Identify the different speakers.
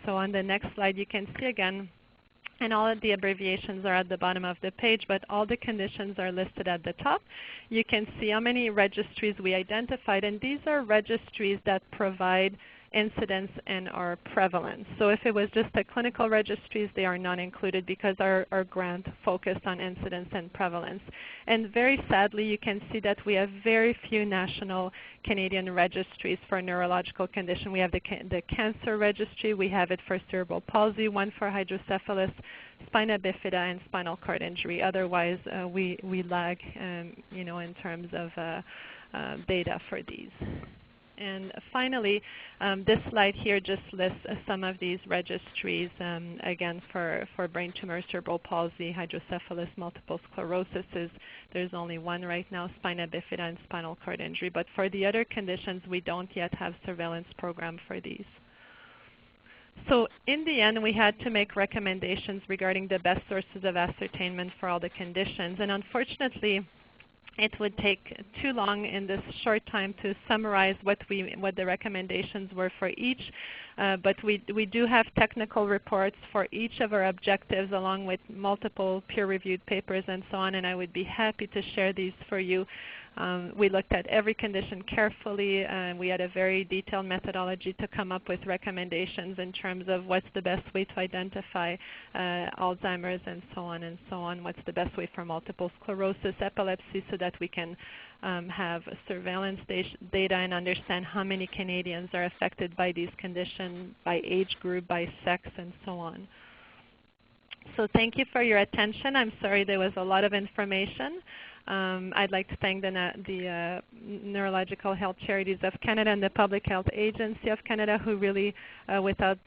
Speaker 1: So on the next slide you can see again, and all of the abbreviations are at the bottom of the page, but all the conditions are listed at the top. You can see how many registries we identified, and these are registries that provide incidence and our prevalence. So if it was just the clinical registries, they are not included because our grant focused on incidence and prevalence. And very sadly, you can see that we have very few national Canadian registries for neurological condition. We have the cancer registry, we have it for cerebral palsy, one for hydrocephalus, spina bifida, and spinal cord injury. Otherwise, we lag in terms of data for these. And finally, this slide here just lists some of these registries, again for brain tumor, cerebral palsy, hydrocephalus, multiple sclerosis. There's only one right now, spina bifida and spinal cord injury. But for the other conditions, we don't yet have surveillance program for these. So in the end, we had to make recommendations regarding the best sources of ascertainment for all the conditions. And unfortunately, it would take too long in this short time to summarize what the recommendations were for each, but we do have technical reports for each of our objectives along with multiple peer-reviewed papers and so on, and I would be happy to share these for you. We looked at every condition carefully, and we had a very detailed methodology to come up with recommendations in terms of what's the best way to identify Alzheimer's and so on, what's the best way for multiple sclerosis, epilepsy, so that we can have surveillance data and understand how many Canadians are affected by these conditions, by age group, by sex, and so on. So thank you for your attention. I'm sorry there was a lot of information. I'd like to thank the Neurological Health Charities of Canada and the Public Health Agency of Canada, who really, without